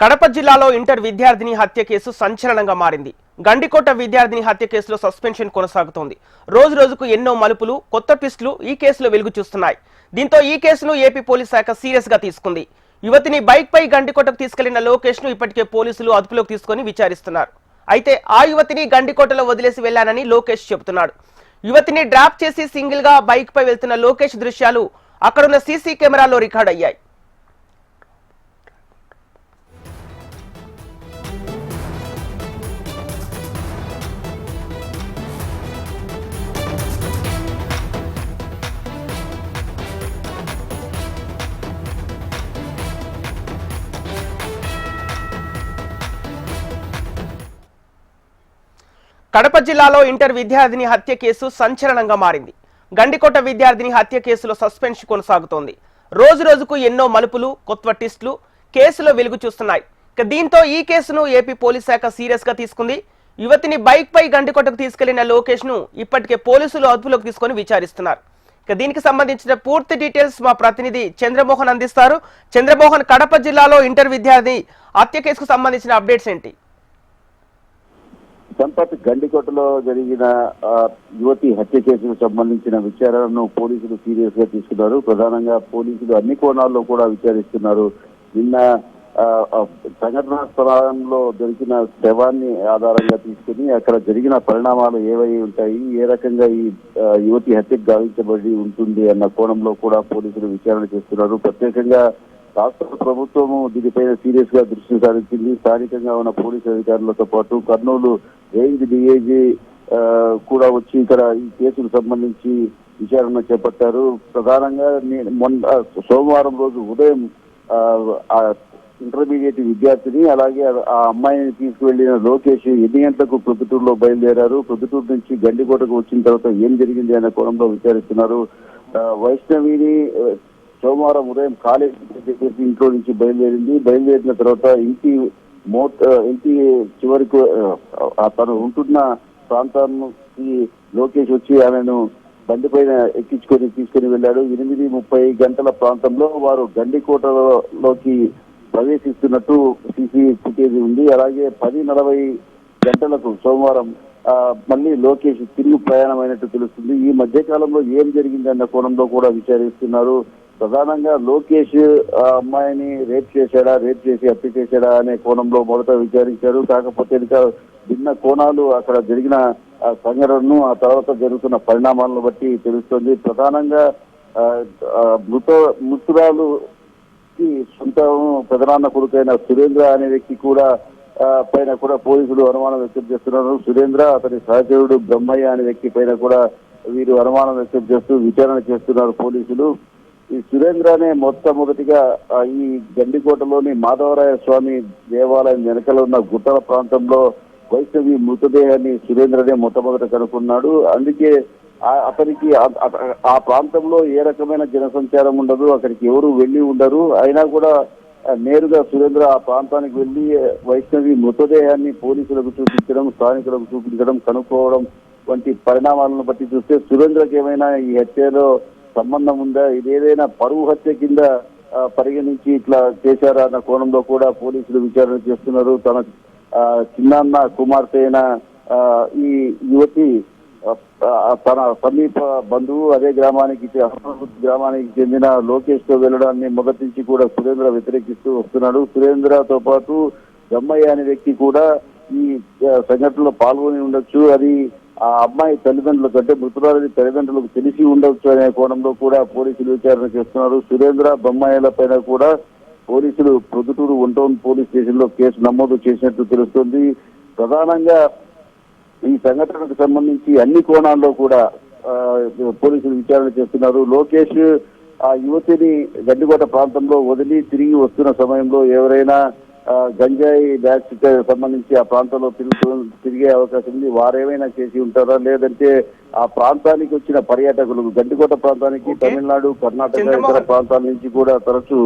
కడప జిల్లాలో ఇంటర్ విద్యార్థిని హత్య కేసు సంచలనంగా మారింది. గండికోట విద్యార్థిని హత్య కేసులో సస్పెన్షన్ కొనసాగుతోంది. రోజు రోజుకు ఎన్నో మలుపులు, కొత్త ట్విస్టులు ఈ కేసులో వెలుగు చూస్తున్నాయి. దీంతో ఈ కేసును ఏపీ పోలీస్ శాఖ సీరియస్ గా తీసుకుంది. యువతిని బైక్ పై గండికోటకు తీసుకెళ్లిన లోకేష్ ను ఇప్పటికే పోలీసులు అదుపులోకి తీసుకొని విచారిస్తున్నారు. అయితే ఆ యువతిని గండికోటలో వదిలేసి వెళ్లానని లోకేష్ చెబుతున్నాడు. యువతిని డ్రాప్ చేసి సింగిల్ గా బైక్ పై వెళ్తున్న లోకేష్ దృశ్యాలు అక్కడున్న సీసీ కెమెరాలో రికార్డ్ అయ్యాయి. కడప జిల్లాలో ఇంటర్ విద్యార్థిని హత్య కేసు సంచలనంగా మారింది. గండికోట విద్యార్థిని హత్య కేసులో సస్పెన్షన్ కొనసాగుతోంది. రోజు రోజుకు ఎన్నో మలుపులు, కొత్త ట్విస్టులు కేసులో వెలుగు చూస్తున్నాయి. దీంతో ఈ కేసును ఏపీ పోలీస్ శాఖ సీరియస్ గా తీసుకుంది. యువతిని బైక్ పై గండికోటకు తీసుకెళ్లిన లోకేష్ ను ఇప్పటికే పోలీసులు అదుపులోకి తీసుకొని విచారిస్తున్నారు. దీనికి సంబంధించిన పూర్తి డీటెయిల్స్ మా ప్రతినిధి చంద్రమోహన్ అందిస్తారు. చంద్రమోహన్, కడప జిల్లాలో ఇంటర్ విద్యార్థి హత్య కేసుకు సంబంధించిన అప్డేట్స్ ఏంటి? సంపత్, గండికోటలో జరిగిన యువతి హత్య కేసుకు సంబంధించిన విచారణను పోలీసులు సీరియస్ గా తీసుకున్నారు. ప్రధానంగా పోలీసులు అన్ని కోణాల్లో కూడా విచారిస్తున్నారు. నిన్న సంఘటనా స్థలంలో దొరికిన శవాన్ని ఆధారంగా తీసుకుని అక్కడ జరిగిన పరిణామాలు ఏవై ఉంటాయి, ఏ రకంగా ఈ యువతి హత్యకు గావించబడి ఉంటుంది అన్న కోణంలో కూడా పోలీసులు విచారణ చేస్తున్నారు. ప్రత్యేకంగా రాష్ట్ర ప్రభుత్వము దీనిపైన సీరియస్ గా దృష్టి సారించింది. స్థానికంగా ఉన్న పోలీసు అధికారులతో పాటు కర్నూలు రేంజ్ డిఐజీ కూడా వచ్చి ఇక్కడ ఈ కేసుకు సంబంధించి విచారణ చేపట్టారు. ప్రధానంగా మొన్న సోమవారం రోజు ఉదయం ఇంటర్మీడియట్ విద్యార్థిని అలాగే ఆ అమ్మాయిని తీసుకువెళ్లిన లోకేష్ ఎన్ని గంటలకు ప్రొద్దుటూరులో బయలుదేరారు, ప్రొద్దుటూరు నుంచి గండికోటకు వచ్చిన తర్వాత ఏం జరిగింది అనే కోణంలో విచారిస్తున్నారు. వైష్ణవిని సోమవారం ఉదయం కాలేజ్ ఇంట్లో నుంచి బయలుదేరిన తర్వాత ఇంటి చివరికి తను ఉంటున్న ప్రాంతానికి లోకేష్ వచ్చి ఆమెను బండిపైన ఎక్కించుకొని తీసుకుని వెళ్ళాడు. 8:30 గంటల ప్రాంతంలో వారు గండికోటలోకి ప్రవేశిస్తున్నట్టు సీసీ ఫుటేజ్ ఉంది. అలాగే 10:40 గంటలకు సోమవారం మళ్ళీ లోకేష్ తిరిగి ప్రయాణమైనట్టు తెలుస్తుంది. ఈ మధ్య కాలంలో ఏం జరిగింది అన్న కోణంలో కూడా విచారిస్తున్నారు. ప్రధానంగా లోకేష్ అమ్మాయిని రేప్ చేసి హత్య చేశాడా అనే కోణంలో మొదట విచారించారు. కాకపోతే ఇంకా భిన్న కోణాలు అక్కడ జరిగిన సంఘటనను ఆ తర్వాత జరుగుతున్న పరిణామాలను బట్టి తెలుస్తోంది. ప్రధానంగా మృతురాలు సొంత పెదనాన్న కొడుకైన సురేంద్ర అనే వ్యక్తి కూడా పైన కూడా పోలీసులు అనుమానం వ్యక్తం చేస్తున్నారు. సురేంద్ర, అతని సహచరుడు బ్రహ్మయ్య అనే వ్యక్తి పైన కూడా వీరు అనుమానం వ్యక్తం చేస్తూ విచారణ చేస్తున్నారు పోలీసులు. ఈ సురేంద్రనే మొట్టమొదటిగా ఈ గండికోటలోని మాధవరాయ స్వామి దేవాలయం వెనకల ఉన్న గుట్టల ప్రాంతంలో వైష్ణవి మృతదేహాన్ని సురేంద్రనే మొట్టమొదట కనుక్కున్నాడు. అందుకే అతనికి ఆ ప్రాంతంలో ఏ రకమైన జనసంచారం ఉండదు, అక్కడికి ఎవరు వెళ్ళి ఉండరు. అయినా కూడా నేరుగా సురేంద్ర ఆ ప్రాంతానికి వెళ్లి వైష్ణవి మృతదేహాన్ని పోలీసులకు చూపించడం, స్థానికులకు చూపించడం, కనుక్కోవడం వంటి పరిణామాలను బట్టి చూస్తే సురేంద్రకి ఏమైనా ఈ హత్యలో సంబంధం ఉందా, ఇదేదైనా పరువు హత్య కింద పరిగణించి ఇట్లా చేశారా అన్న కోణంలో కూడా పోలీసులు విచారణ చేస్తున్నారు. తన చిన్నాన్న కుమార్తె అయిన ఈ యువతి తన సమీప బంధువు అదే గ్రామానికి చెందిన లోకేష్ తో వెళ్లడాన్ని మొదటి నుంచి కూడా సురేంద్ర వ్యతిరేకిస్తూ వస్తున్నాడు. సురేంద్రతో పాటు బ్రహ్మయ్య అనే వ్యక్తి కూడా ఈ సంఘటనలో పాల్గొని ఉండొచ్చు, అది ఆ అమ్మాయి తల్లిదండ్రుల కంటే మృతురాలి తల్లిదండ్రులకు తెలిసి ఉండవచ్చు అనే కోణంలో కూడా పోలీసులు విచారణ చేస్తున్నారు. సురేంద్ర, బ్రహ్మయ్యల పైన కూడా పోలీసులు ప్రొద్దుటూరు 1 టౌన్ పోలీస్ స్టేషన్ లో కేసు నమోదు చేసినట్టు తెలుస్తుంది. ప్రధానంగా ఈ సంఘటనకు సంబంధించి అన్ని కోణాల్లో కూడా పోలీసులు విచారణ చేస్తున్నారు. లోకేష్ ఆ యువతిని గండికోట ప్రాంతంలో వదిలి తిరిగి వస్తున్న సమయంలో ఎవరైనా గంజాయి బ్యాగ్స్ సంబంధించి ఆ ప్రాంతంలో తిరిగే అవకాశం ఉంది, వారేమైనా చేసి ఉంటారా, లేదంటే ఆ ప్రాంతానికి వచ్చిన పర్యాటకులు గండికోట ప్రాంతానికి తమిళనాడు, కర్ణాటక ఇతర ప్రాంతాల నుంచి కూడా తరచూ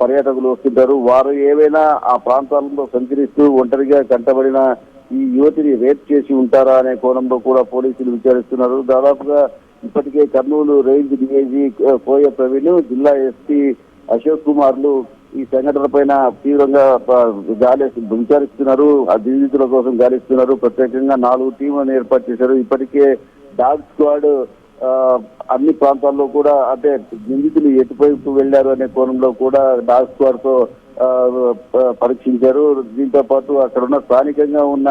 పర్యాటకులు వస్తుంటారు. వారు ఏవైనా ఆ ప్రాంతాలలో సంచరిస్తూ ఒంటరిగా కంటబడిన ఈ యువతిని రేప్ చేసి ఉంటారా అనే కోణంలో కూడా పోలీసులు విచారిస్తున్నారు. దాదాపుగా ఇప్పటికే కర్నూలు రేంజ్ డిఐజీ కోయ ప్రవీణ్, జిల్లా ఎస్పీ అశోక్ కుమార్లు ఈ సంఘటన పైన తీవ్రంగా విచారిస్తున్నారు. ఆ నిందితుల కోసం గాలిస్తున్నారు. ప్రత్యేకంగా 4 టీంలను ఏర్పాటు చేశారు. ఇప్పటికే డాగ్ స్క్వాడ్ అన్ని ప్రాంతాల్లో కూడా అంటే నిందితులు ఎటువైపు వెళ్లారు అనే కోణంలో కూడా డాగ్ స్క్వాడ్ తో పరీక్షించారు. దీంతో పాటు అక్కడ ఉన్న స్థానికంగా ఉన్న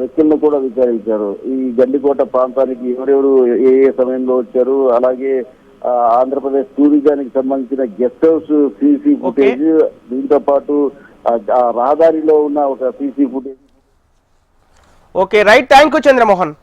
వ్యక్తులను కూడా విచారించారు. ఈ గండికోట ప్రాంతానికి ఎవరెవరు ఏ సమయంలో వచ్చారు, అలాగే ఆంధ్రప్రదేశ్ టూరిజానికి సంబంధించిన గెస్ట్ హౌస్ సీసీ ఫుటేజ్, దీంతో పాటు రహదారిలో ఉన్న ఒక CC footage. Okay right, thank you Chandramohan.